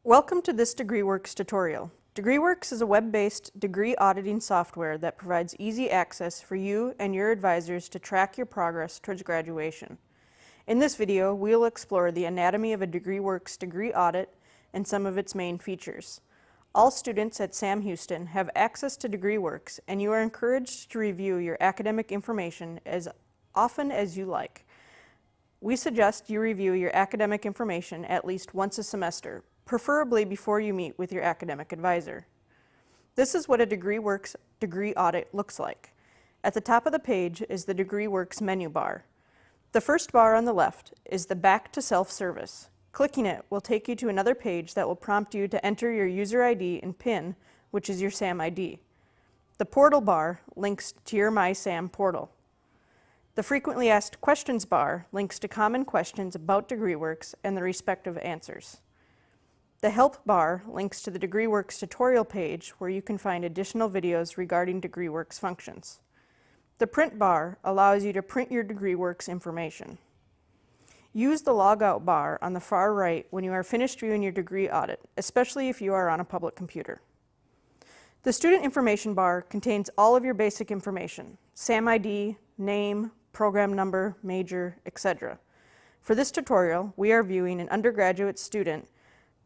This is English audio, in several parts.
Welcome to this DegreeWorks tutorial. DegreeWorks is a web-based degree auditing software that provides easy access for you and your advisors to track your progress towards graduation. In this video, we'll explore the anatomy of a DegreeWorks degree audit and some of its main features. All students at Sam Houston have access to DegreeWorks, and you are encouraged to review your academic information as often as you like. We suggest you review your academic information at least once a semester, preferably before you meet with your academic advisor. This is what a DegreeWorks degree audit looks like. At the top of the page is the DegreeWorks menu bar. The first bar on the left is the Back to Self-Service. Clicking it will take you to another page that will prompt you to enter your user ID and PIN, which is your SAM ID. The portal bar links to your MySam portal. The Frequently Asked Questions bar links to common questions about DegreeWorks and the respective answers. The Help bar links to the DegreeWorks tutorial page where you can find additional videos regarding DegreeWorks functions. The Print bar allows you to print your DegreeWorks information. Use the Logout bar on the far right when you are finished viewing your degree audit, especially if you are on a public computer. The Student Information bar contains all of your basic information: SAM ID, name, program number, major, etc. For this tutorial, we are viewing an undergraduate student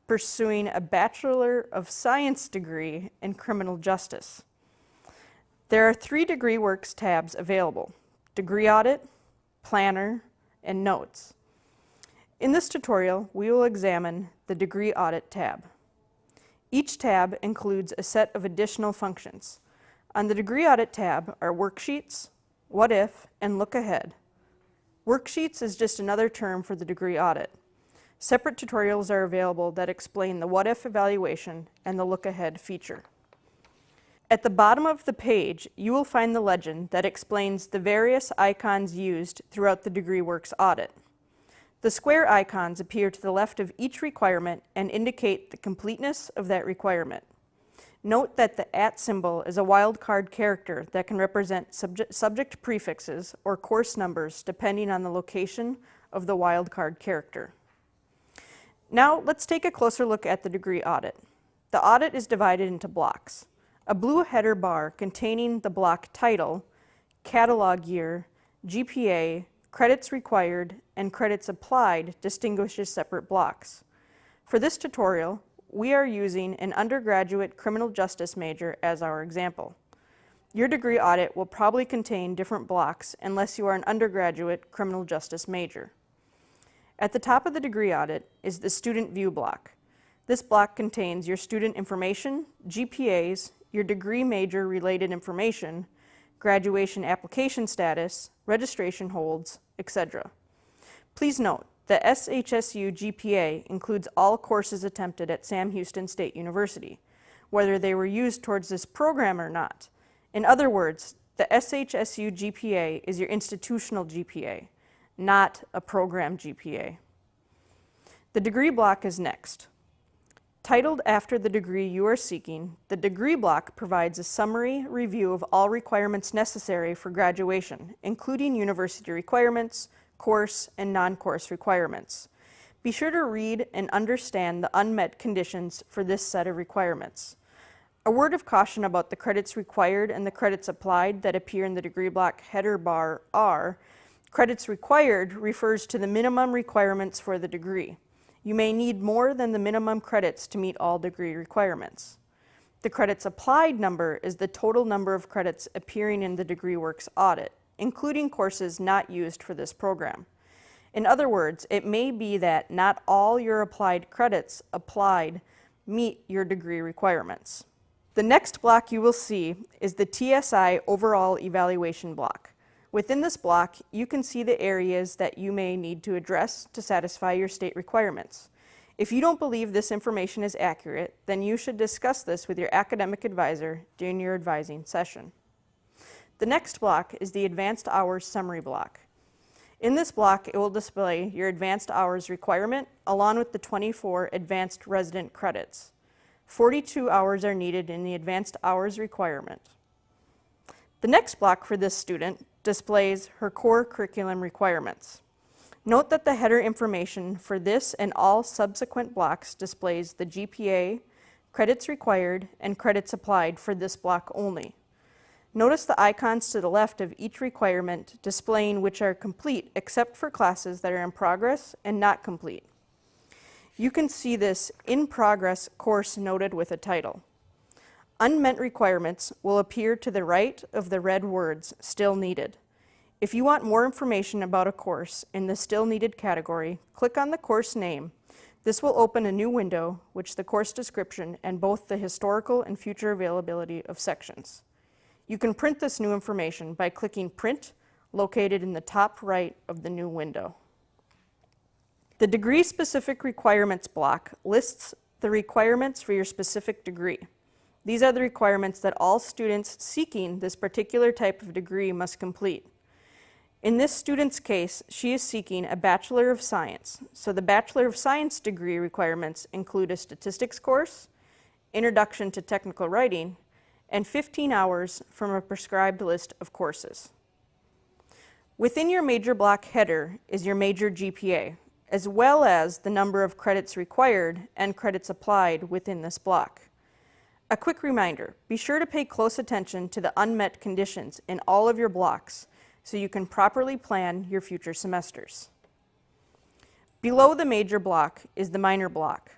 pursuing a Bachelor of Science degree in criminal justice. There are 3 DegreeWorks tabs available: Degree Audit, Planner, and Notes. In this tutorial, we will examine the Degree Audit tab. Each tab includes a set of additional functions. On the Degree Audit tab are Worksheets, What If, and Look Ahead. Worksheets is just another term for the Degree Audit. Separate tutorials are available that explain the What If evaluation and the Look Ahead feature. At the bottom of the page, you will find the legend that explains the various icons used throughout the DegreeWorks audit. The square icons appear to the left of each requirement and indicate the completeness of that requirement. Note that the @ symbol is a wildcard character that can represent subject prefixes or course numbers depending on the location of the wildcard character. Now let's take a closer look at the degree audit. The audit is divided into blocks. A blue header bar containing the block title, catalog year, GPA, credits required, and credits applied distinguishes separate blocks. For this tutorial, we are using an undergraduate criminal justice major as our example. Your degree audit will probably contain different blocks unless you are an undergraduate criminal justice major. At the top of the degree audit is the Student View block. This block contains your student information, GPAs, your degree major related information, graduation application status, registration holds, etc. Please note that SHSU GPA includes all courses attempted at Sam Houston State University, whether they were used towards this program or not. In other words, the SHSU GPA is your institutional GPA, not a program GPA. The degree block is next. Titled after the degree you are seeking, the degree block provides a summary review of all requirements necessary for graduation, including university requirements, course, and non-course requirements. Be sure to read and understand the unmet conditions for this set of requirements. A word of caution about the credits required and the credits applied that appear in the degree block header bar are: credits required refers to the minimum requirements for the degree. You may need more than the minimum credits to meet all degree requirements. The credits applied number is the total number of credits appearing in the DegreeWorks audit, including courses not used for this program. In other words, it may be that not all your applied credits applied meet your degree requirements. The next block you will see is the TSI Overall Evaluation block. Within this block, you can see the areas that you may need to address to satisfy your state requirements. If you don't believe this information is accurate, then you should discuss this with your academic advisor during your advising session. The next block is the Advanced Hours Summary block. In this block, it will display your advanced hours requirement along with the 24 advanced resident credits. 42 hours are needed in the advanced hours requirement. The next block for this student displays her core curriculum requirements. Note that the header information for this and all subsequent blocks displays the GPA, credits required, and credits applied for this block only. Notice the icons to the left of each requirement displaying which are complete except for classes that are in progress and not complete. You can see this in progress course noted with a title. Unmet requirements will appear to the right of the red words still needed. If you want more information about a course in the still needed category, click on the course name. This will open a new window, which the course description and both the historical and future availability of sections. You can print this new information by clicking Print, located in the top right of the new window. The degree-specific requirements block lists the requirements for your specific degree. These are the requirements that all students seeking this particular type of degree must complete. In this student's case, she is seeking a Bachelor of Science, so the Bachelor of Science degree requirements include a statistics course, introduction to technical writing, and 15 hours from a prescribed list of courses. Within your major block header is your major GPA, as well as the number of credits required and credits applied within this block. A quick reminder, be sure to pay close attention to the unmet conditions in all of your blocks so you can properly plan your future semesters. Below the major block is the minor block.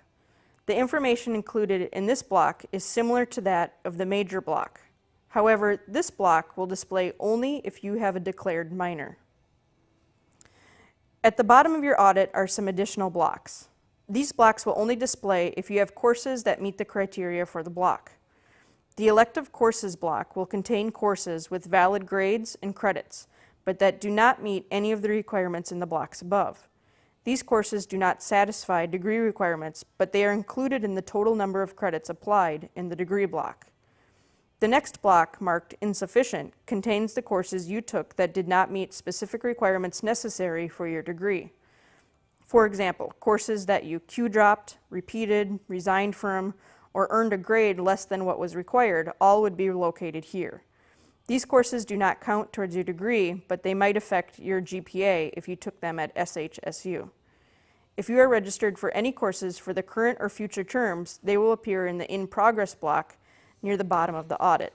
The information included in this block is similar to that of the major block. However, this block will display only if you have a declared minor. At the bottom of your audit are some additional blocks. These blocks will only display if you have courses that meet the criteria for the block. The elective courses block will contain courses with valid grades and credits, but that do not meet any of the requirements in the blocks above. These courses do not satisfy degree requirements, but they are included in the total number of credits applied in the degree block. The next block, marked insufficient, contains the courses you took that did not meet specific requirements necessary for your degree. For example, courses that you Q-dropped, repeated, resigned from, or earned a grade less than what was required, all would be located here. These courses do not count towards your degree, but they might affect your GPA if you took them at SHSU. If you are registered for any courses for the current or future terms, they will appear in the In Progress block near the bottom of the audit.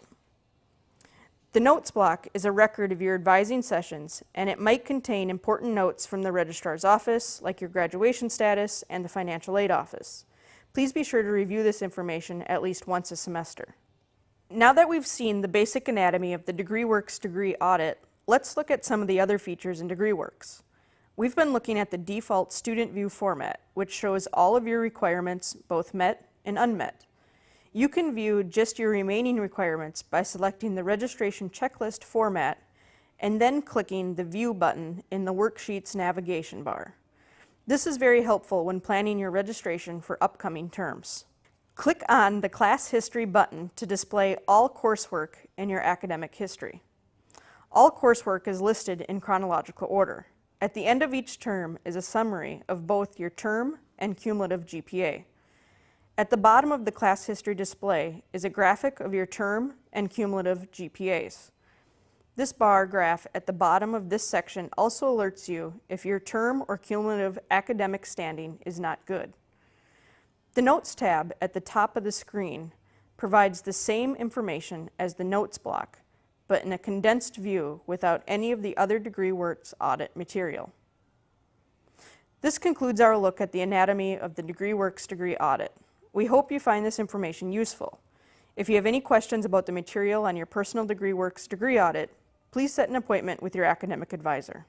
The Notes block is a record of your advising sessions, and it might contain important notes from the registrar's office, like your graduation status and the financial aid office. Please be sure to review this information at least once a semester. Now that we've seen the basic anatomy of the DegreeWorks degree audit, let's look at some of the other features in DegreeWorks. We've been looking at the default student view format, which shows all of your requirements, both met and unmet. You can view just your remaining requirements by selecting the registration checklist format and then clicking the View button in the worksheet's navigation bar. This is very helpful when planning your registration for upcoming terms. Click on the Class History button to display all coursework in your academic history. All coursework is listed in chronological order. At the end of each term is a summary of both your term and cumulative GPA. At the bottom of the class history display is a graphic of your term and cumulative GPAs. This bar graph at the bottom of this section also alerts you if your term or cumulative academic standing is not good. The Notes tab at the top of the screen provides the same information as the Notes block, but in a condensed view without any of the other DegreeWorks audit material. This concludes our look at the anatomy of the DegreeWorks degree audit. We hope you find this information useful. If you have any questions about the material on your personal DegreeWorks degree audit, please set an appointment with your academic advisor.